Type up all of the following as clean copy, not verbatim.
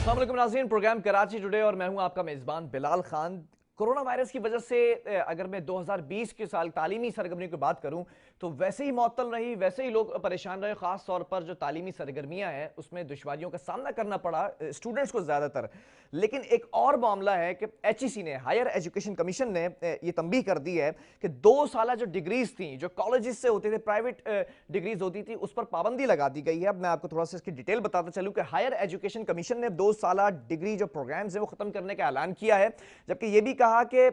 अस्सलाम वालेकुम नाज़रीन, प्रोग्राम कराची टुडे और मैं हूं आपका मेज़बान बिलाल खान। कोरोना वायरस की वजह से अगर मैं 2020 के साल तालीमी सरगर्मी की बात करूं तो वैसे ही मअतल रही, वैसे ही लोग परेशान रहे। ख़ास तौर पर जो तालीमी सरगर्मियां हैं उसमें दुश्वारियों का सामना करना पड़ा स्टूडेंट्स को ज़्यादातर। लेकिन एक और मामला है कि HEC ने, हायर एजुकेशन कमीशन ने ये तंबीह कर दी है कि 2 साल जो डिग्रीज थी, जो कॉलेजेस से होते थे, प्राइवेट डिग्रीज होती थी, उस पर पाबंदी लगा दी गई है। अब मैं आपको थोड़ा सा इसकी डिटेल बताता चलूं कि हायर एजुकेशन कमीशन ने 2 साल डिग्री जो प्रोग्राम्स है वो खत्म करने का ऐलान किया है, जबकि ये भी कहा कि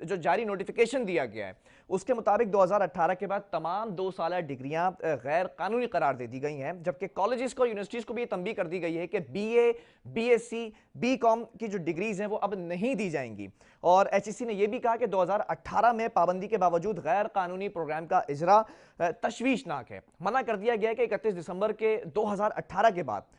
जो जारी नोटिफिकेशन दिया गया है उसके मुताबिक 2018 के बाद तमाम 2 साल डिग्रियां गैर कानूनी करार दे दी गई हैं। जबकि कॉलेजेस को, यूनिवर्सिटीज को भी ये तंबीह कर दी गई है कि BA, BSc, BCom की जो डिग्रीज हैं वो अब नहीं दी जाएंगी। और HEC ने यह भी कहा कि 2018 में पाबंदी के बावजूद गैर कानूनी प्रोग्राम का इजरा तशवीशनाक है। मना कर दिया गया कि 31 दिसंबर के 2018 के बाद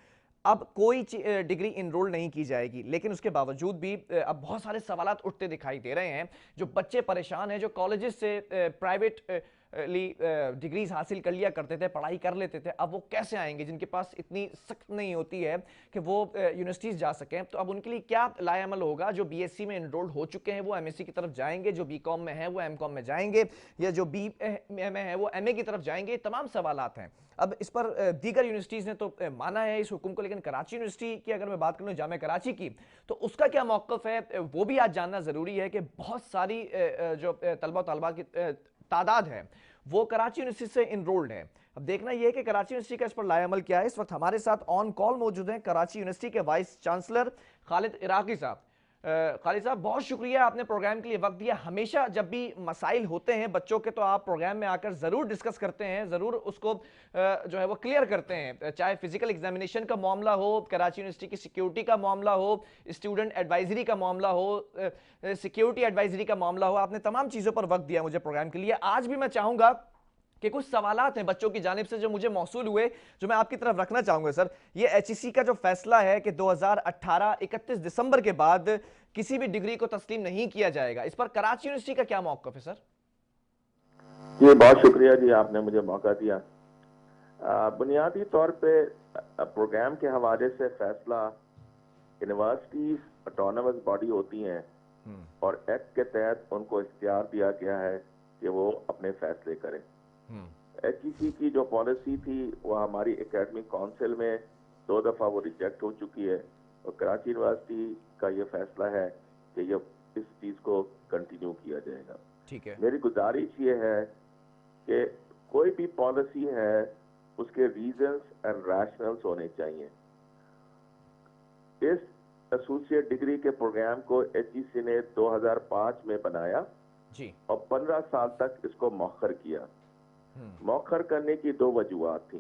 अब कोई डिग्री इनरोल नहीं की जाएगी। लेकिन उसके बावजूद भी अब बहुत सारे सवालात उठते दिखाई दे रहे हैं। जो बच्चे परेशान हैं, जो कॉलेजेस से प्राइवेट डिग्रीज हासिल कर लिया करते थे, पढ़ाई कर लेते थे, अब वो कैसे आएंगे जिनके पास इतनी सख्त नहीं होती है कि वो यूनिवर्सिटीज जा सकें। तो अब उनके लिए क्या लाएअमल होगा? जो BSc में इनरोल्ड हो चुके हैं वो MSc की तरफ जाएंगे, जो BCom में है वो MCom में जाएंगे, या जो BA में है वो MA की तरफ जाएंगे? तमाम सवालात हैं। अब इस पर दीगर यूनिवर्सिटीज ने तो माना है इस हुक्म को, लेकिन कराची यूनिवर्सिटी की अगर मैं बात करूं, जामिया कराची की, तो उसका क्या मौक़िफ़ है वो भी आज जानना ज़रूरी है कि बहुत सारी जो तलबा तलबा की तादाद है वो कराची यूनिवर्सिटी से इनरोल्ड है। अब देखना यह है कि कराची यूनिवर्सिटी का इस पर लाएअमल क्या है। इस वक्त हमारे साथ ऑन कॉल मौजूद हैं कराची यूनिवर्सिटी के वाइस चांसलर खालिद इराकी साहब। खालिद साहब, बहुत शुक्रिया, आपने प्रोग्राम के लिए वक्त दिया। हमेशा जब भी मसाइल होते हैं बच्चों के तो आप प्रोग्राम में आकर ज़रूर डिस्कस करते हैं, ज़रूर उसको जो है वो क्लियर करते हैं, चाहे फिजिकल एग्जामिनेशन का मामला हो, कराची यूनिवर्सिटी की सिक्योरिटी का मामला हो, स्टूडेंट एडवाइजरी का मामला हो, सिक्योरिटी एडवाइजरी का मामला हो। आपने तमाम चीज़ों पर वक्त दिया मुझे प्रोग्राम के लिए। आज भी मैं चाहूँगा कि कुछ सवालात हैं बच्चों की जानिब से जो मुझे मौसूल हुए, जो मैं आपकी तरफ रखना चाहूंगा। सर, ये HEC का जो फैसला है कि 2018 31 दिसंबर के बाद किसी भी डिग्री को तस्लीम नहीं किया जाएगा, इस पर कराची यूनिवर्सिटी का क्या मौक़िफ़ है सर? जी, बहुत शुक्रिया जी, आपने मुझे मौका दिया। बुनियादी तौर पे प्रोग्राम के हवाले से फैसला यूनिवर्सिटीज ऑटोनमस बॉडी होती हैं और एक्ट के तहत उनको इख्तियार दिया गया है कि वो अपने फैसले करें। HEC की जो पॉलिसी थी वो हमारी एकेडमिक काउंसिल में 2 दफ़ा वो रिजेक्ट हो चुकी है और कराची यूनिवर्सिटी का ये फैसला है कि ये इस चीज़ को कंटिन्यू किया जाएगा। ठीक है। मेरी गुजारिश ये है कि कोई भी पॉलिसी है उसके रीजंस एंड रैशनल्स होने चाहिए। इस एसोसिएट डिग्री के प्रोग्राम को HEC ने 2005 में बनाया जी। और 15 साल तक इसको मौखर किया। मौखर करने की 2 वजूहात थी।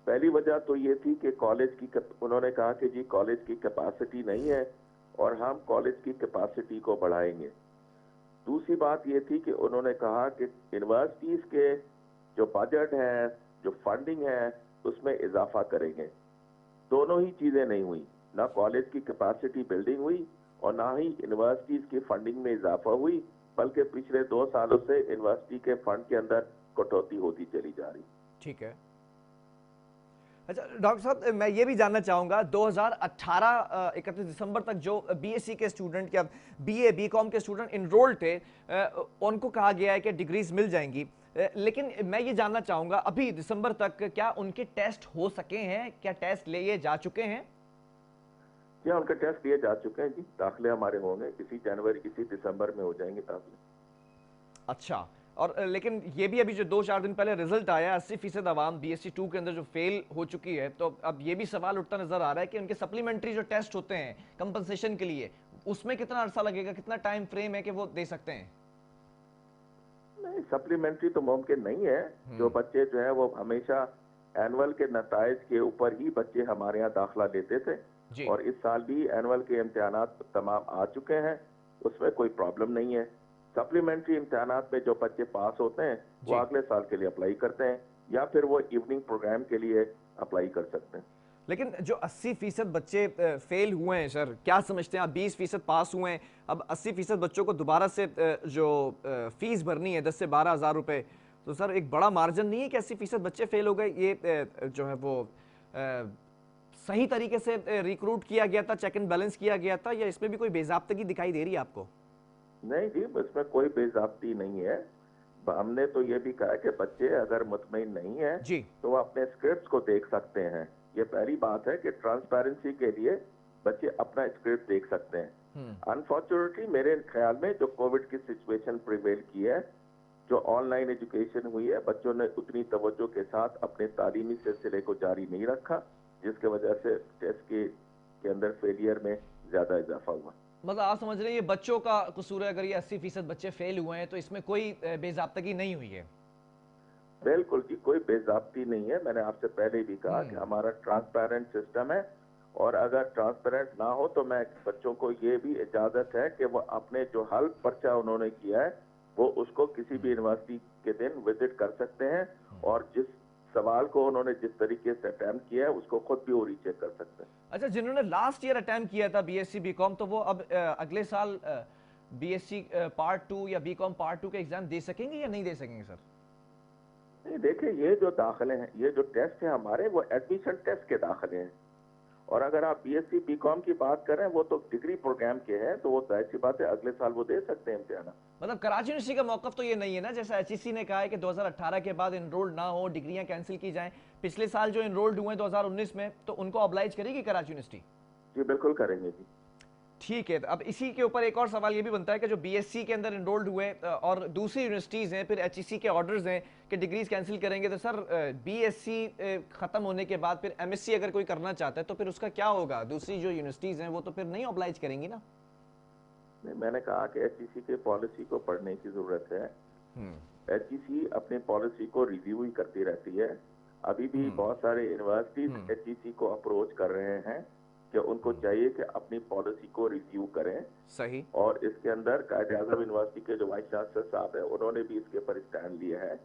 पहली वजह तो ये थी कि उन्होंने कहा कि जी कॉलेज की कैपेसिटी नहीं है और हम कॉलेज की कैपेसिटी को बढ़ाएंगे। दूसरी बात ये थी कि उन्होंने कहा कि यूनिवर्सिटीज के जो बजट है, जो फंडिंग है, उसमें इजाफा करेंगे। दोनों ही चीजें नहीं हुई, ना कॉलेज की कैपेसिटी बिल्डिंग हुई और ना ही यूनिवर्सिटीज की फंडिंग में इजाफा हुई, बल्कि पिछले 2 सालों से यूनिवर्सिटी के फंड के अंदर कटौती होती चली जा रही। ठीक है। अच्छा डॉक्टर साहब, मैं ये भी जानना चाहूँगा, 2018 31 दिसंबर तक जो BSc के स्टूडेंट या BA BCom के स्टूडेंट इनरोल्ड थे, उनको कहा गया है कि डिग्रीज मिल जाएंगी। लेकिन मैं ये जानना चाहूँगा, अभी दिसंबर तक क्या उनके टेस्ट हो सके हैं? क्या टेस्ट लिए जा चुके हैं? क्या उनके टेस्ट लिए जा चुके हैं जी। दाखिले हमारे होंगे इसी दिसंबर में हो जाएंगे दाखिले। अच्छा। और लेकिन ये भी अभी जो 2-4 दिन पहले रिजल्ट आया, 80% आवाम BSc 2 के अंदर जो फेल हो चुकी है, तो अब ये भी सवाल उठता नजर आ रहा है कि उनके सप्लीमेंट्री जो टेस्ट होते हैं कंपनसेशन के लिए, उसमें कितना अरसा लगेगा, कितना टाइम फ्रेम है कि वो दे सकते हैं? नहीं, सप्लीमेंट्री तो मुमकिन नहीं है। जो बच्चे जो है वो हमेशा एनुअल के नताइज के ऊपर ही बच्चे हमारे यहाँ दाखिला लेते थे और इस साल भी एनुअल के इम्तिहानात तमाम आ चुके हैं, उसमें कोई प्रॉब्लम नहीं है। सप्लीमेंट्री इम्तिहानात में जो बच्चे पास होते हैं वो अगले साल के लिए अप्लाई करते हैं या फिर वो इवनिंग प्रोग्राम के लिए अप्लाई कर सकते हैं। लेकिन जो 80% बच्चे फेल हुए हैं सर, क्या समझते हैं आप? 20% पास हुए हैं, अब 80% बच्चों को दोबारा से जो फीस भरनी है 10 से 12 हज़ार रुपए, तो सर एक बड़ा मार्जिन नहीं है कि 80% बच्चे फेल हो गए? ये जो है वो सही तरीके से रिक्रूट किया गया था, चेक एंड बैलेंस किया गया था, या इसमें भी कोई बेजाब्तगी दिखाई दे रही है आपको? नहीं जी, इसमें कोई बेजाब्ती नहीं है। हमने तो ये भी कहा कि बच्चे अगर मुतमईन नहीं है जी। तो वो अपने स्क्रिप्ट्स को देख सकते हैं। ये पहली बात है कि ट्रांसपेरेंसी के लिए बच्चे अपना स्क्रिप्ट देख सकते हैं। अनफॉर्चुनेटली मेरे ख्याल में जो कोविड की सिचुएशन प्रिवेल की है, जो ऑनलाइन एजुकेशन हुई है, बच्चों ने उतनी तवज्जो के साथ अपने तालीमी सिलसिले को जारी नहीं रखा, जिसके वजह से टेस्ट के अंदर फेलियर में ज्यादा इजाफा हुआ। मतलब आप समझ रहे हैं ये बच्चों का कसूर है? अगर ये 80% बच्चे फेल हुए हैं तो इसमें कोई बेजाब्तगी नहीं हुई है? बिल्कुल जी, कोई बेजाब्ती नहीं है। मैंने आपसे पहले भी कहा कि हमारा ट्रांसपेरेंट सिस्टम है, और अगर ट्रांसपेरेंट ना हो तो मैं बच्चों को ये भी इजाजत है कि वो अपने जो हल पर्चा उन्होंने किया है वो उसको किसी भी यूनिवर्सिटी के दिन विजिट कर सकते हैं, और जिस सवाल को उन्होंने जिस तरीके से अटेम्प्ट किया है उसको खुद भी वो रीचेक कर सकते हैं। अच्छा, जिन्होंने लास्ट ईयर अटेम्प्ट किया था बीएससी बीकॉम, तो वो अब अगले साल बीएससी पार्ट 2 या बीकॉम पार्ट 2 के एग्जाम दे सकेंगे या नहीं दे सकेंगे सर? नहीं, देखिए, ये जो दाखिले हैं, ये जो टेस्ट है हमारे, वो एडमिशन टेस्ट के दाखिले हैं। और अगर आप बीएससी बीकॉम की बात करें, वो तो डिग्री प्रोग्राम के हैं, तो वो जाहिर सी बात है अगले साल वो दे सकते हैं इम्तिहान। मतलब कराची यूनिवर्सिटी का मौकफ तो ये नहीं है ना, जैसा एचईसी ने कहा है कि 2018 के बाद इनरोल्ड ना हो, डिग्रियां कैंसिल की जाएं। पिछले साल जो इनरोल्ड हुए 2019 में, तो उनको ऑब्लाइज करेगी कराची यूनिवर्सिटी? जी बिल्कुल करेंगे जी। ठीक है, अब इसी के ऊपर एक और सवाल ये भी बनता है कि जो बीएससी के अंदर इनरोल्ड हुए और दूसरी यूनिवर्सिटीज़ हैं, फिर एचईसी के ऑर्डर्स हैं कि डिग्रीज कैंसिल करेंगे, तो सर बीएससी ख़त्म होने के बाद फिर एमएससी अगर कोई करना चाहता है तो फिर उसका क्या होगा? दूसरी जो यूनिवर्सिटीज़ हैं वो तो फिर नहीं ऑब्लाइज करेंगी ना? नहीं, मैंने कहा कि एचईसी के पॉलिसी को पढ़ने की जरूरत है। एचईसी अपनी पॉलिसी को रिव्यू ही करती रहती है। अभी भी बहुत सारे यूनिवर्सिटीज एचईसी को अप्रोच कर रहे हैं कि उनको चाहिए कि अपनी पॉलिसी को रिव्यू करें। सही। और इसके अंदर कायद-ए-आज़म यूनिवर्सिटी के जो वाइस चांसलर साहब हैं, उन्होंने भी इसके ऊपर स्टैंड लिया है।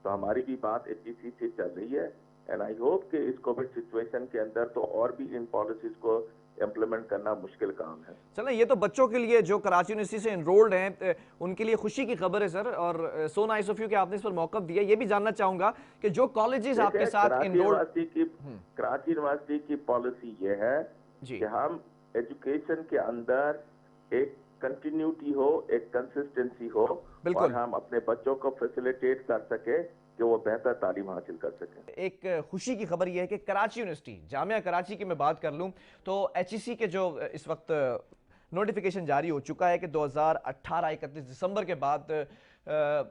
तो हमारी भी बात एचईसी से चल रही है, एंड आई होप कि इस कोविड सिचुएशन के अंदर तो और भी इन पॉलिसीज को इम्प्लीमेंट करना मुश्किल काम है। चलें, ये तो बच्चों के लिए जो कराची यूनिवर्सिटी से एनरोल्ड हैं उनके लिए खुशी की खबर है सर, और सो नाइस ऑफ यू कि आपने इस पर मौक़िफ़ दिया। ये भी जानना चाहूंगा कि जो कॉलेजेस आपके साथ एनरोल्ड, कराची यूनिवर्सिटी की पॉलिसी ये है कि हम एजुकेशन के अंदर एक कंटिन्यूटी हो, एक कंसिस्टेंसी हो, और हम अपने बच्चों को फैसिलिटेट कर सके कि वो बेहतर तालीम हासिल कर सकें। एक खुशी की खबर यह है कि कराची यूनिवर्सिटी, जामिया कराची की मैं बात कर लूं तो एचईसी के जो इस वक्त नोटिफिकेशन जारी हो चुका है कि 2018 31 दिसंबर के बाद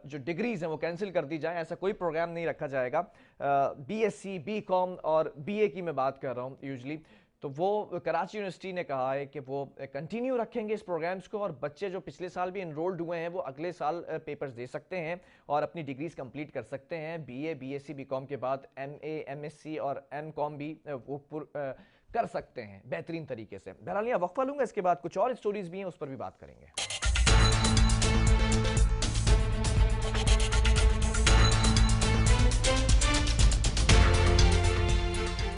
जो डिग्रीज हैं वो कैंसिल कर दी जाए, ऐसा कोई प्रोग्राम नहीं रखा जाएगा। बीएससी, बीकॉम और बीए की मैं बात कर रहा हूँ यूजली, तो वो कराची यूनिवर्सिटी ने कहा है कि वो कंटिन्यू रखेंगे इस प्रोग्राम्स को, और बच्चे जो पिछले साल भी इनरोल्ड हुए हैं वो अगले साल पेपर्स दे सकते हैं और अपनी डिग्रीज कंप्लीट कर सकते हैं। बीए, बीएससी, बीकॉम के बाद एमए, एमएससी और एमकॉम भी वो कर सकते हैं बेहतरीन तरीके से। बहरहाल यहाँ वक्फा लूँगा, इसके बाद कुछ और स्टोरीज भी हैं, उस पर भी बात करेंगे।